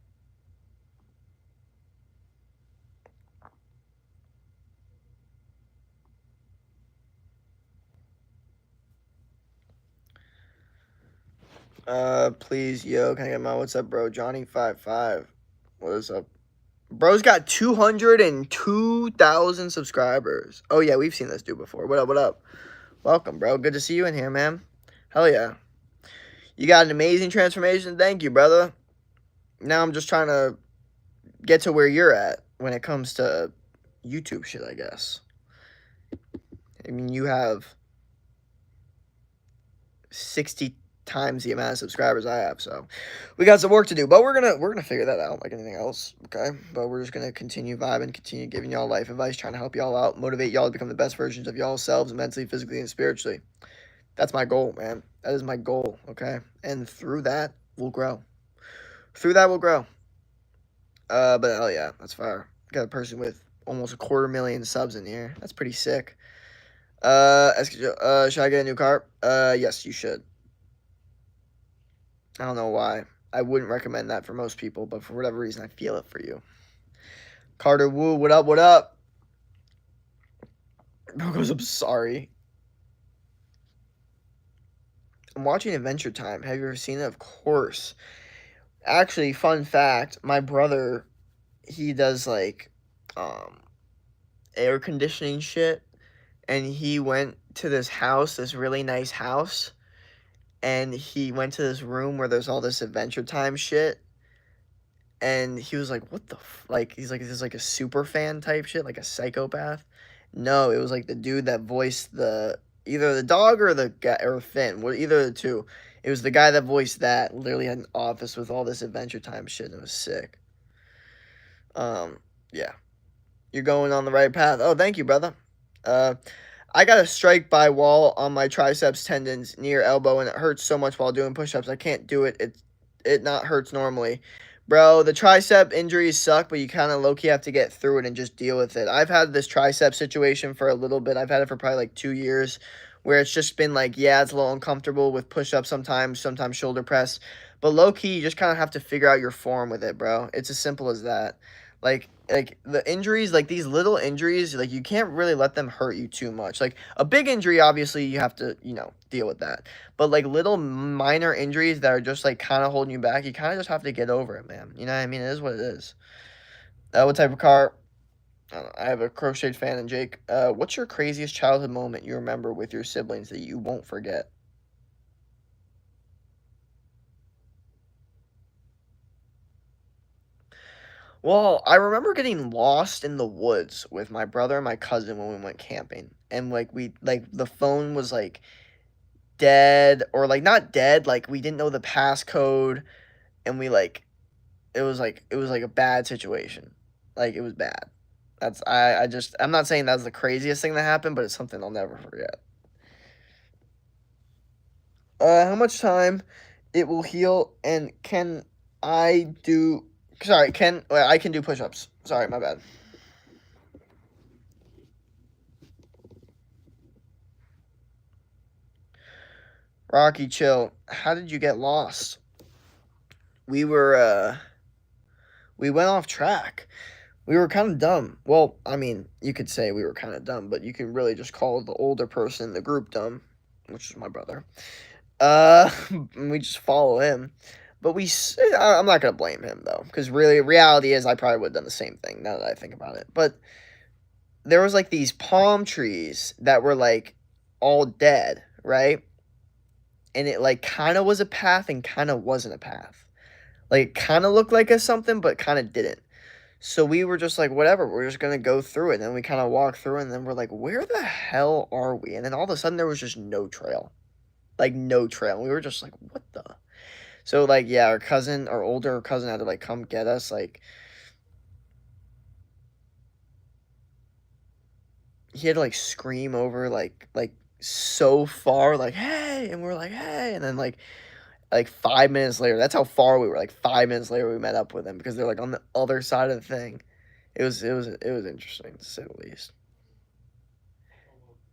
Please, yo, can I get my what's up, bro? Johnny55. What is up? Bro's got 202,000 subscribers. Oh, yeah, we've seen this dude before. What up, what up? Welcome, bro. Good to see you in here, man. Hell yeah. You got an amazing transformation. Thank you, brother. Now I'm just trying to get to where you're at when it comes to YouTube shit, I guess. I mean, you have 60 times the amount of subscribers I have, so we got some work to do, but we're gonna figure that out like anything else, okay? But we're just gonna continue vibing, continue giving y'all life advice, trying to help y'all out, motivate y'all to become the best versions of y'all selves, mentally, physically, and spiritually. That's my goal, man. That is my goal, okay? And through that, we'll grow. Through that, we'll grow. But hell yeah, that's fire. Got a person with almost 250,000 subs in here. That's pretty sick. Should I get a new car? Yes, you should. I don't know why. I wouldn't recommend that for most people, but for whatever reason, I feel it for you. Carter Wu, what up, what up? Bro goes, I'm sorry. I'm watching Adventure Time. Have you ever seen it? Of course. Actually, fun fact, my brother, he does like air conditioning shit, and he went to this house, this really nice house, and he went to this room where there's all this Adventure Time shit, and he was like, what the like, he's like, is this like a super fan type shit, like a psychopath? No, it was like the dude that voiced either the dog or the guy, or Finn, either of the two. It was the guy that voiced that, literally had an office with all this Adventure Time shit, and it was sick. Yeah. You're going on the right path. Oh, thank you, brother. I got a strike by wall on my triceps tendons near elbow, and it hurts so much while doing push-ups. I can't do it. It not hurts normally. Bro, the tricep injuries suck, but you kind of low-key have to get through it and just deal with it. I've had this tricep situation for a little bit. I've had it for probably like 2 years, where it's just been like, yeah, it's a little uncomfortable with push-ups sometimes shoulder press. But low-key, you just kind of have to figure out your form with it, bro. It's as simple as that. Like the injuries, like these little injuries, like you can't really let them hurt you too much. Like a big injury, obviously you have to, deal with that. But like little minor injuries that are just like kind of holding you back, you kind of just have to get over it, man. You know what I mean? It is what it is. What type of car? I have a crocheted fan and Jake. What's your craziest childhood moment you remember with your siblings that you won't forget? Well, I remember getting lost in the woods with my brother and my cousin when we went camping. And like we like the phone was like dead or like not dead, like we didn't know the passcode and we like it was like a bad situation. Like it was bad. I'm not saying that's the craziest thing that happened, but it's something I'll never forget. How much time it will heal and can I do sorry, I can do push-ups. Sorry, my bad. Rocky, chill. How did you get lost? We were we went off track. We were kind of dumb. Well, I mean, you could say we were kind of dumb, but you can really just call the older person in the group dumb, which is my brother. We just follow him. But I'm not gonna blame him though, because really, reality is I probably would have done the same thing now that I think about it. But there was like these palm trees that were like all dead, right? And it like kind of was a path and kind of wasn't a path. Like it kind of looked like a something, but kind of didn't. So we were just like, whatever, we're just gonna go through it. And then we kind of walked through, and then we're like, where the hell are we? And then all of a sudden, there was just no trail, like no trail. And we were just like, what the? So like, yeah, our older cousin had to like come get us. Like, he had to like scream over like so far, like hey, and we're like hey, and then like 5 minutes later, that's how far we were. Like 5 minutes later, we met up with them because they're like on the other side of the thing. It was interesting to say the least.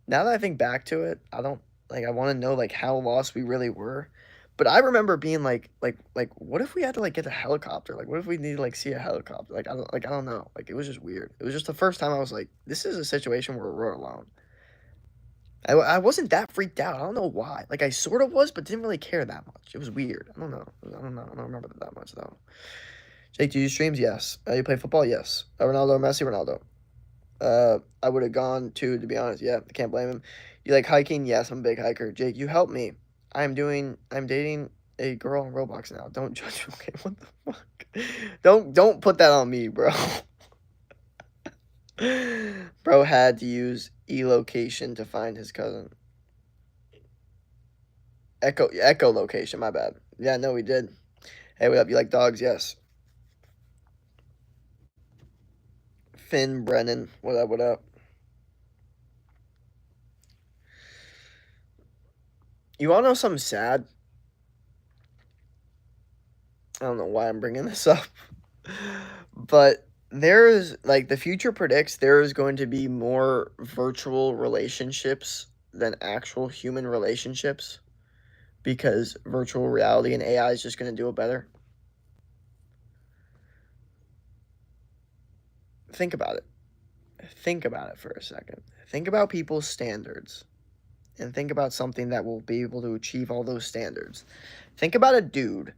Now that I think back to it, I don't like. I want to know like how lost we really were. But I remember being like, what if we had to like get a helicopter? Like, what if we need to like see a helicopter? I don't know. Like, it was just weird. It was just the first time I was like, this is a situation where we're alone. I wasn't that freaked out. I don't know why. Like, I sort of was, but didn't really care that much. It was weird. I don't know. I don't know. I don't remember that much though. Jake, do you streams? Yes. You play football? Yes. Ronaldo or Messi? Ronaldo. I would have gone to be honest. Yeah, I can't blame him. You like hiking? Yes, I'm a big hiker. Jake, you help me. I'm dating a girl on Roblox now. Don't judge me. Okay, what the fuck? Don't put that on me, bro. Bro had to use e-location to find his cousin. Echolocation, my bad. Yeah, no, we did. Hey, what up? You like dogs? Yes. Finn Brennan, what up, what up? You wanna know something sad? I don't know why I'm bringing this up. But there's like the future predicts there is going to be more virtual relationships than actual human relationships because virtual reality and AI is just going to do it better. Think about it. Think about it for a second. Think about people's standards and think about something that will be able to achieve all those standards. Think about a dude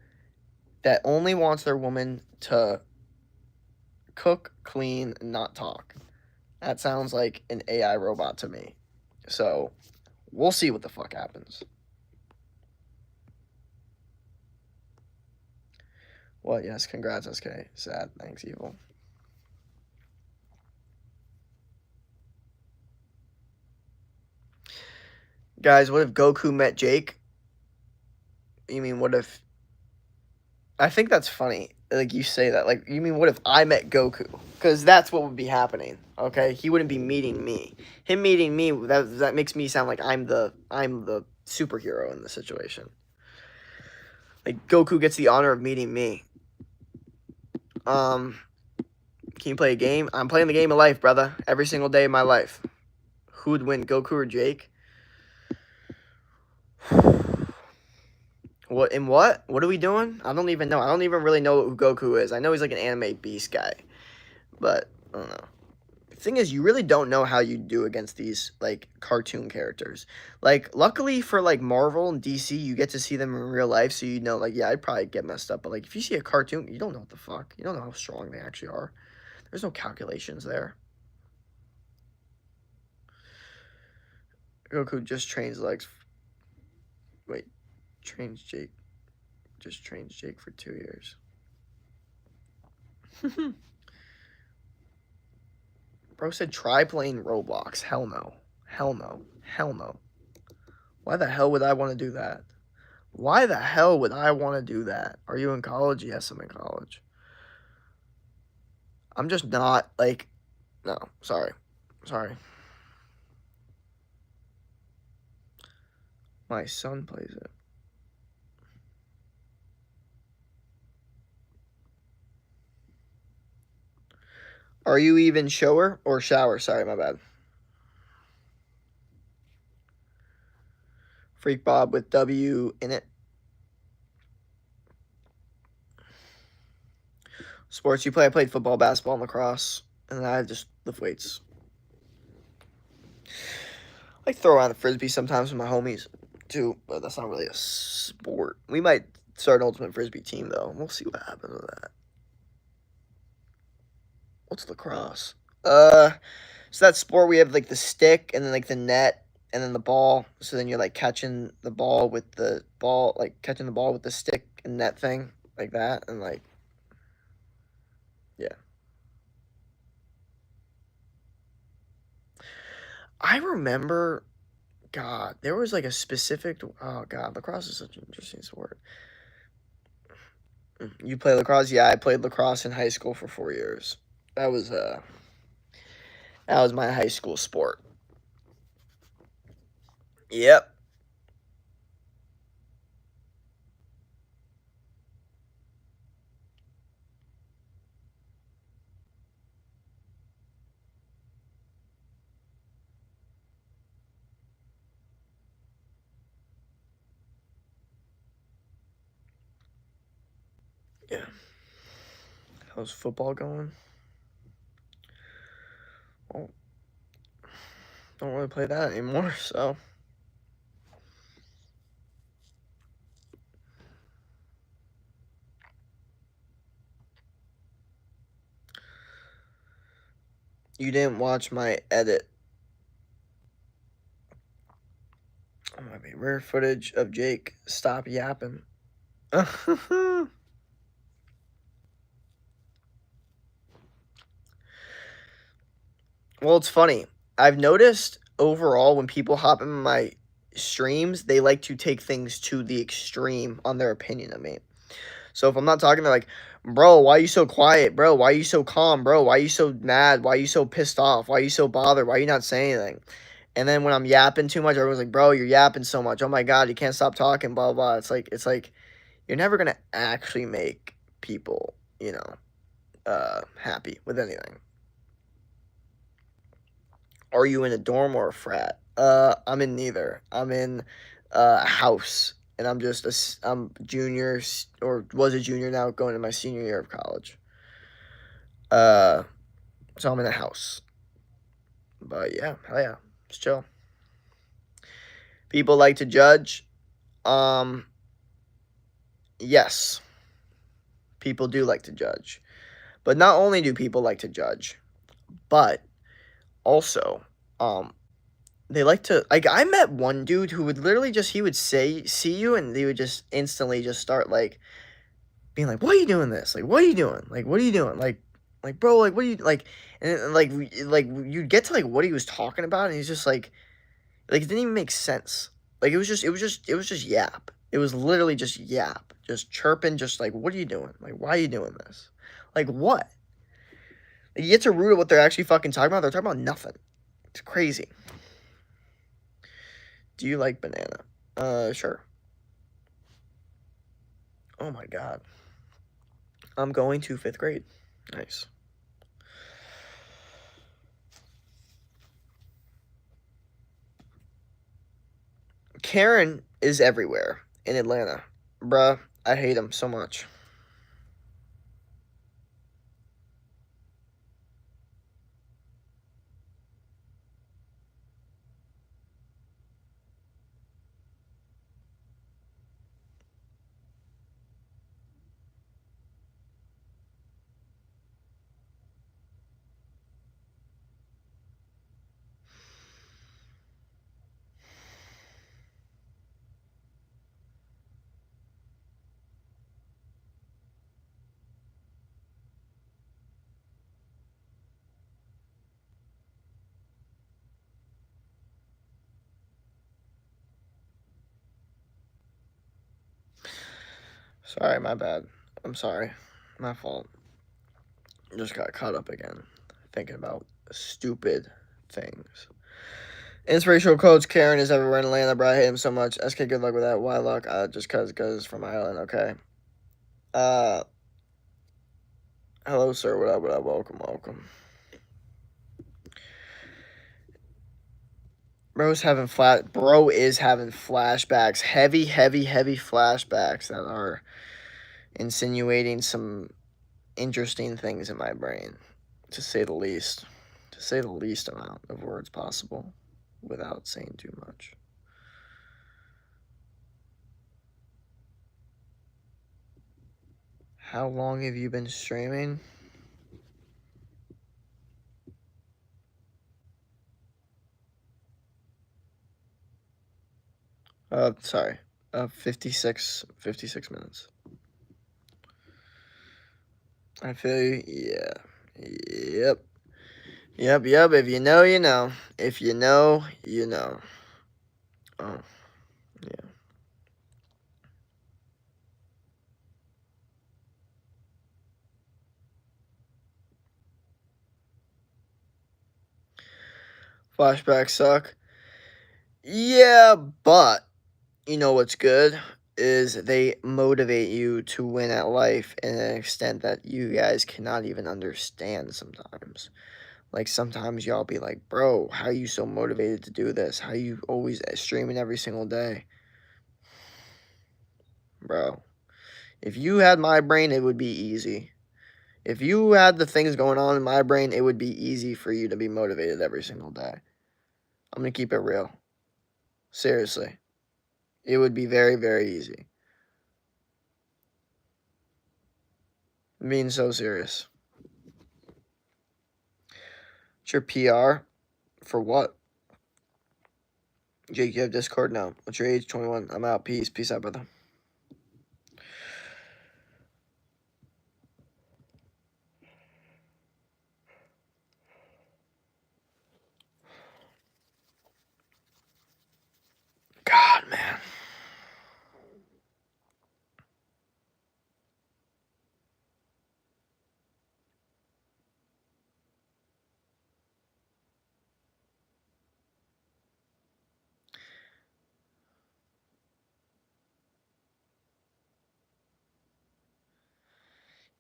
that only wants their woman to cook, clean, and not talk. That sounds like an AI robot to me. So, we'll see what the fuck happens. What? Yes, congrats, SK. Sad. Thanks, Evil. Guys, what if Goku met Jake? You mean what if? I think that's funny. Like you say that. Like you mean what if I met Goku? Because that's what would be happening. Okay, he wouldn't be meeting me. Him meeting me that makes me sound like I'm the superhero in the situation. Like Goku gets the honor of meeting me. Can you play a game? I'm playing the game of life, brother. Every single day of my life. Who would win, Goku or Jake? What in what? What are we doing? I don't even know. I don't even really know who Goku is. I know he's like an anime beast guy, but I don't know. The thing is, you really don't know how you do against these like cartoon characters. Like, luckily for like Marvel and DC, you get to see them in real life, so you know, like, yeah, I'd probably get messed up. But like, if you see a cartoon, you don't know what the fuck. You don't know how strong they actually are. There's no calculations there. Goku just trains legs. Wait, trains Jake. Just trains Jake for 2 years. Bro said try playing Roblox. Hell no. Hell no. Hell no. Why the hell would I want to do that? Why the hell would I want to do that? Are you in college? Yes, I'm in college. I'm just not, like, no, sorry. Sorry. My son plays it. Are you even shower or shower? Sorry, my bad. Freak Bob with W in it. Sports you play? I played football, basketball, and lacrosse. And then I just lift weights. I like throw around the frisbee sometimes with my homies too, but that's not really a sport. We might start an ultimate frisbee team though. We'll see what happens with that. What's lacrosse? So that sport we have like the stick and then like the net and then the ball. So then you're like catching the ball with the ball, like catching the ball with the stick and net thing like that, and like, yeah. I remember, God, there was like a specific. Oh God, lacrosse is such an interesting sport. You play lacrosse? Yeah, I played lacrosse in high school for 4 years. That was my high school sport. Yep. Yeah. How's football going? Well, don't really play that anymore, so. You didn't watch my edit. Oh my God. Rare footage of Jake. Stop yapping. Well, it's funny. I've noticed overall when people hop in my streams, they like to take things to the extreme on their opinion of me. So if I'm not talking, they're like, bro, why are you so quiet? Bro, why are you so calm? Bro, why are you so mad? Why are you so pissed off? Why are you so bothered? Why are you not saying anything? And then when I'm yapping too much, everyone's like, bro, you're yapping so much. Oh my God, you can't stop talking, blah, blah. It's like you're never going to actually make people, happy with anything. Are you in a dorm or a frat? I'm in neither. I'm in a house, and I'm junior or was a junior now, going to my senior year of college. Uh, so I'm in a house. But yeah, hell yeah, it's chill. People like to judge. Um, yes, people do like to judge, but not only do people like to judge, but also, they like to, like, I met one dude who would literally just, he would see you, and he would just instantly just start, like, being like, "Why are you doing this? Like, what are you doing? Like, what are you doing? Like, bro, like, what are you, like," and, like, you'd get to, like, what he was talking about, and he's just, like, it didn't even make sense. Like, it was just yap. It was literally just yap. Just chirping, just, like, "What are you doing? Like, why are you doing this? Like, what?" Like, you get to root at what they're actually fucking talking about, they're talking about nothing. It's crazy. Do you like banana? Sure. Oh my God. I'm going to 5th grade. Nice. Karen is everywhere in Atlanta. Bruh, I hate him so much. Sorry, my bad. I'm sorry. My fault. Just got caught up again. Thinking about stupid things. Inspirational quotes. Karen is everywhere in Atlanta, bro. I hate him so much. SK, good luck with that. Why luck? Just cause it's from Ireland. Okay. Hello, sir. What up? What up? Welcome, welcome. Bro is having flashbacks. Heavy flashbacks that are insinuating some interesting things in my brain, to say the least. To say the least amount of words possible without saying too much. How long have you been streaming? Sorry. 56 minutes. I feel you. Yeah. Yep. If you know, you know. If you know, you know. Oh, yeah. Flashbacks suck. Yeah, but you know what's good is they motivate you to win at life in an extent that you guys cannot even understand sometimes. Like sometimes y'all be like, bro, how are you so motivated to do this? How are you always streaming every single day? Bro, if you had my brain, it would be easy. If you had the things going on in my brain, it would be easy for you to be motivated every single day. I'm going to keep it real. Seriously. It would be very, very easy. I'm being so serious. What's your PR? For what? Jake, you have Discord? No. What's your age? 21. I'm out. Peace. Peace out, brother. God, man.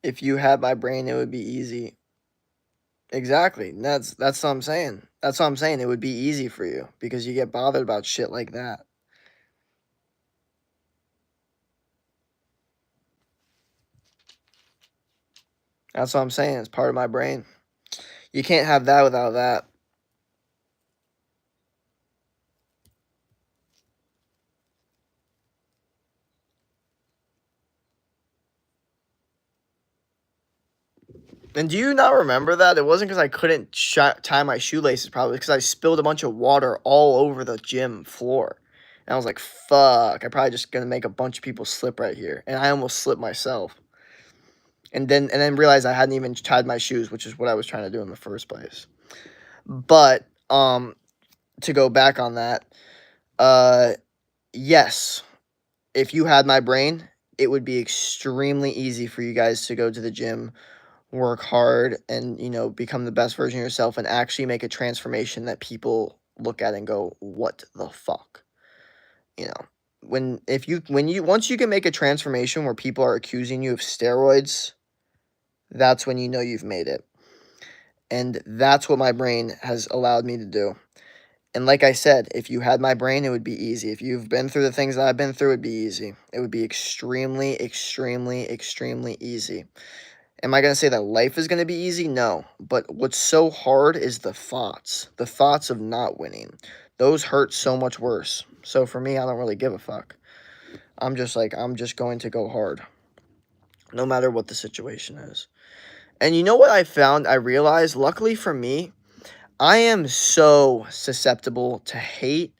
If you had my brain, it would be easy. Exactly. That's what I'm saying. That's what I'm saying. It would be easy for you because you get bothered about shit like that. That's what I'm saying. It's part of my brain. You can't have that without that. And do you not remember that? It wasn't because I couldn't tie my shoelaces, probably because I spilled a bunch of water all over the gym floor. And I was like, fuck, I'm probably just going to make a bunch of people slip right here. And I almost slipped myself. And then realized I hadn't even tied my shoes, which is what I was trying to do in the first place. But to go back on that, yes, if you had my brain, it would be extremely easy for you guys to go to the gym, work hard, and become the best version of yourself and actually make a transformation that people look at and go, what the fuck? Once you can make a transformation where people are accusing you of steroids, that's when you know you've made it. And that's what my brain has allowed me to do. And like I said, if you had my brain, it would be easy. If you've been through the things that I've been through, it'd be easy. It would be extremely, extremely, extremely easy. Am I going to say that life is going to be easy? No. But what's so hard is the thoughts of not winning. Those hurt so much worse. So for me, I don't really give a fuck. I'm just going to go hard, no matter what the situation is. And you know what I realized, luckily for me, I am so susceptible to hate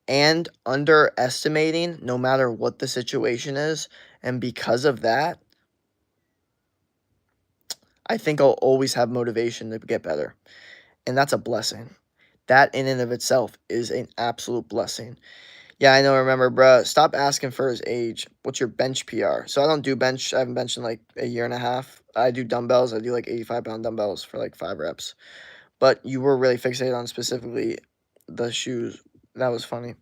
and underestimating no matter what the situation is. And because of that, I think I'll always have motivation to get better. And that's a blessing. That in and of itself is an absolute blessing. Yeah, I know. Remember, bruh. Stop asking for his age. What's your bench PR? So I don't do bench. I haven't benched in like a year and a half. I do dumbbells. I do like 85-pound dumbbells for like 5 reps. But you were really fixated on specifically the shoes. That was funny.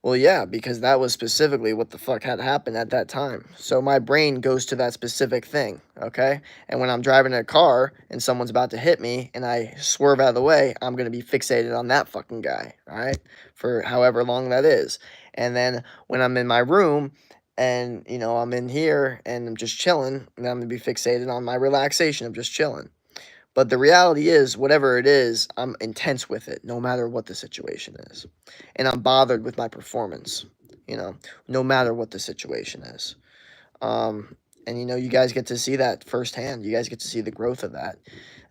Well, yeah, because that was specifically what the fuck had happened at that time. So my brain goes to that specific thing, okay? And when I'm driving a car and someone's about to hit me and I swerve out of the way, I'm going to be fixated on that fucking guy, all right? For however long that is. And then when I'm in my room and, you know, I'm in here and I'm just chilling, then I'm going to be fixated on my relaxation of just chilling. But the reality is, whatever it is, I'm intense with it, no matter what the situation is. And I'm bothered with my performance, you know, no matter what the situation is. And, you know, you guys get to see that firsthand. You guys get to see the growth of that.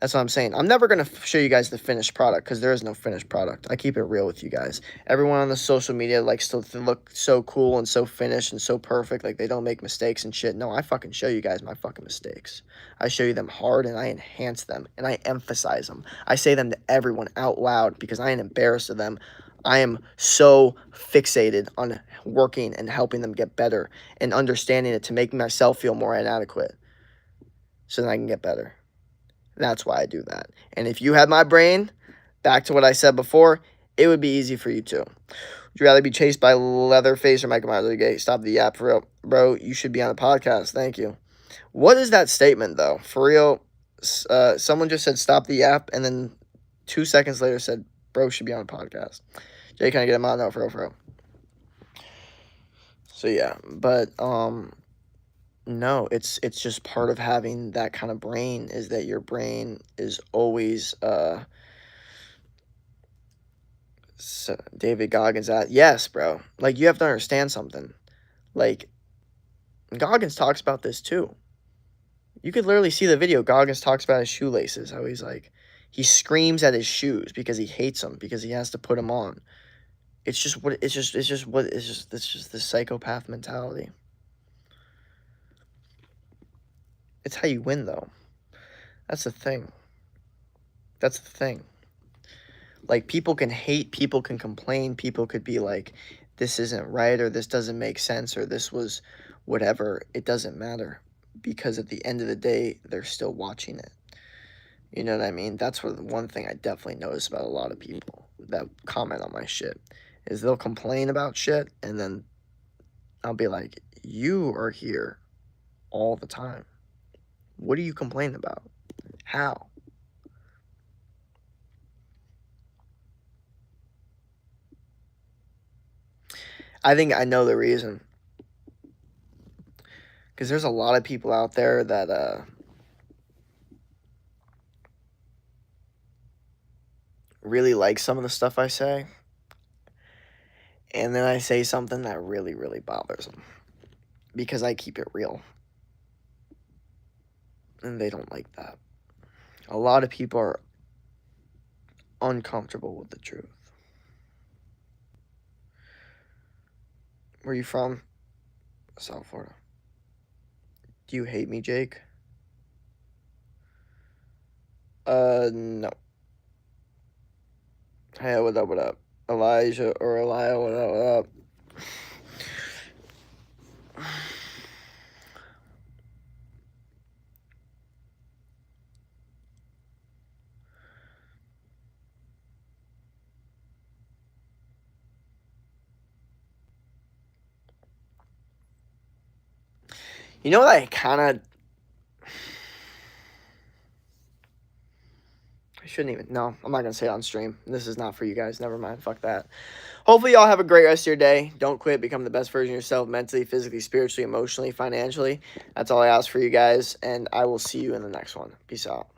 That's what I'm saying. I'm never going to show you guys the finished product because there is no finished product. I keep it real with you guys. Everyone on the social media likes to look so cool and so finished and so perfect. Like they don't make mistakes and shit. No, I fucking show you guys my fucking mistakes. I show you them hard and I enhance them and I emphasize them. I say them to everyone out loud because I ain't embarrassed of them. I am so fixated on working and helping them get better and understanding it to make myself feel more inadequate so that I can get better. That's why I do that. And if you had my brain, back to what I said before, it would be easy for you too. Would you rather be chased by Leatherface or Michael Myers? Stop the app for real. Bro, you should be on a podcast. Thank you. What is that statement, though? For real, someone just said stop the app, and then 2 seconds later said, bro should be on a podcast. Jay, can I get him on? No, for real. So, yeah. But, no, it's just part of having that kind of brain is that your brain is always, so David Goggins yes, bro. Like, you have to understand something. Like, Goggins talks about this, too. You could literally see the video. Goggins talks about his shoelaces, how he's like, he screams at his shoes because he hates them, because he has to put them on. It's just this psychopath mentality. It's how you win, though. That's the thing. Like, people can hate, people can complain, people could be like, this isn't right, or this doesn't make sense, or this was whatever. It doesn't matter. Because at the end of the day, they're still watching it. You know what I mean? That's one thing I definitely notice about a lot of people that comment on my shit is they'll complain about shit and then I'll be like, you are here all the time. What are you complaining about? How? I think I know the reason. Because there's a lot of people out there that really like some of the stuff I say. And then I say something that really, really bothers them. Because I keep it real. And they don't like that. A lot of people are uncomfortable with the truth. Where are you from? South Florida. Do you hate me, Jake? No. Hey, what up? Elijah or Elia, what up? You know what I kind of... I shouldn't even... No, I'm not going to say it on stream. This is not for you guys. Never mind. Fuck that. Hopefully y'all have a great rest of your day. Don't quit. Become the best version of yourself mentally, physically, spiritually, emotionally, financially. That's all I ask for you guys. And I will see you in the next one. Peace out.